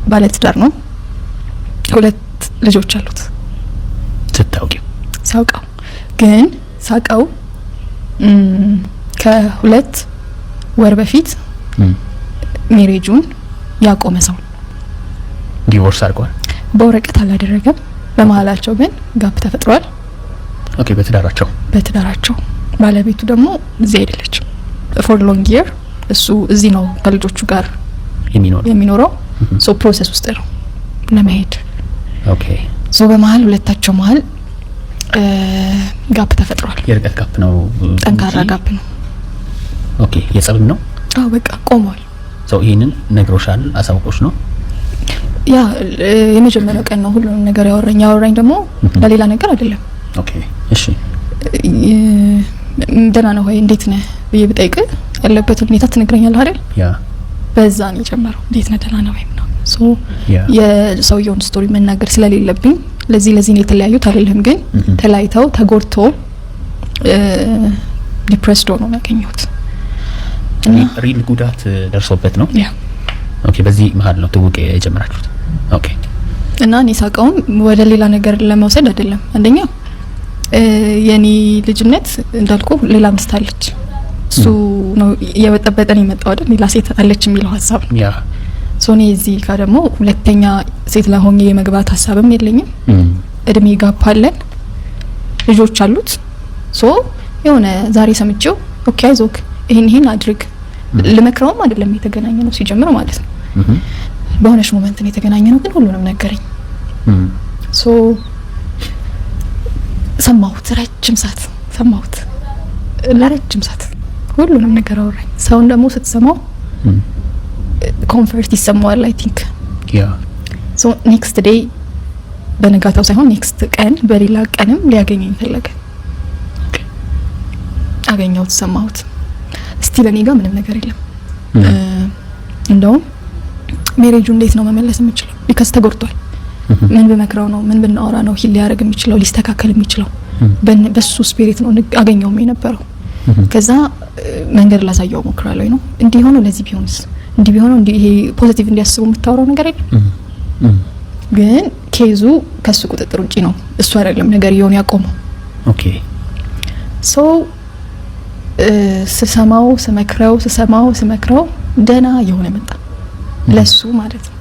ባለትዳር ነው። 2 ልጆች አሉት። ሳውቀው ግን ሳውቀው ከ2 ወር በፊት ሜሬጁን ያቆመ ሰው ዲቮርስ አድርጓል። በወረቀት አላደረገም። በመሀላቸው ግን ጋፕ ተፈጥሯል። ኦኬ። በትዳራቸው ባለቤቱ ደግሞ እዚህ አይደለችም ፎር ሎንግ ይር። እሱ እዚህ ነው ከልጆቹ ጋር የሚኖረው። ሶ ፕሮሰስ ውስጥ ነው ለመሄድ። ኦኬ። ሶ በመሀል ሁለታቸው መሀል ጋፕ ተፈጥሯል። የርቀት ጋፕ ነው፣ ጠንካራ ጋፕ ነው። ኦኬ። የጸብም ነው? አዎ በቃ ቆሟል። ሶ ይሄንን ነግሮሻል? አሳውቆሽ ነው? ያ የመጀመሪያው ቀን ነው ሁሉንም ነገር ያወራኝ ደግሞ ለሌላ ነገር አይደለም። ኦኬ። እሺ። ደህና ነው ወይ እንዴት ነህ ብዬ ብጠይቅ ያለበትን ሁኔታ ትነግረኛለህ አይደል? ያ በዛ ነው የጀመረው። እንዴት ነህ ደህና ነው ወይ ምናምን። ሶ የሰውየውን ስቶሪ መናገር ስለሌለብኝ ለዚህ ነው የተለያዩት አይደለም፣ ግን ተለያይተው ተጎድቶ ዲፕሬስድ ሆኖ ነው ያገኘሁት። ሪል ጉዳት ደርሶበት ነው? ያ። ኦኬ። በዚህ መሀል ነው ትውውቅ የጀመራችሁት? ኦኬ። እና እኔ ሳውቀውም ወደ ሌላ ነገር ለመውሰድ አይደለም። አንደኛ የኔ ልጅነት እንዳልኩ ሌላ ሚስት አለች። እሱ ነው የበጠበጠን የመጣው አይደል? ሌላ ሴት አለች የሚለው ሀሳብ ነው። ያ። ሶኔ እዚህ ጋር ደግሞ ሁለተኛ ሴት ላይ ሆኜ የመግባት ሀሳብም የለኝም። እድሜ ጋፕ አለን፣ ልጆች አሉት። ሶ የሆነ ዛሬ ሰምቼው ኦኬ አይዞክ ይሄን አድርግ ልመክረውም አይደለም የተገናኘ ነው ሲጀምር ማለት ነው። በሆነሽ ሞመንት ነው የተገናኘ ነው፣ ግን ሁሉንም ነገረኝ። ሶ ሰማሁት፣ ረጅም ሰዓት ሰማሁት፣ ለረጅም ሰዓት ሁሉንም ነገር አወራኝ። ሰውን ደግሞ ስትሰማው ኮንፈርት ይሰማዋል አይ ቲንክ። ያ። ሶ ኔክስት ዴይ በነጋታው ሳይሆን ኔክስት ቀን በሌላ ቀንም ሊያገኘኝ ፈለገ። አገኘሁት፣ ሰማሁት። ስቲል እኔ ጋር ምንም ነገር የለም። እንደውም ሜሬጁ እንዴት ነው መመለስ የምችለው? ቢካዝ ተጎድቷል። ምን በመክረው ነው ምን ብናወራ ነው ሂል ሊያደርግ የሚችለው ሊስተካከል የሚችለው? በሱ ስፒሪት ነው አገኘውም የነበረው። ከዛ መንገድ ላሳየው ሞክራለሁ ነው እንዲህ ሆኖ ለዚህ ቢሆንስ እንዲህ ቢሆነው እንዲህ ይሄ ፖዚቲቭ እንዲያስቡ የምታወራው ነገር አይደል? ግን ኬዙ ከሱ ቁጥጥር ውጪ ነው። እሱ አይደለም ነገር ይሆን ያቆመው። ኦኬ። ሶ ስሰማው ስመክረው ደና የሆነ መጣ ለሱ ማለት ነው።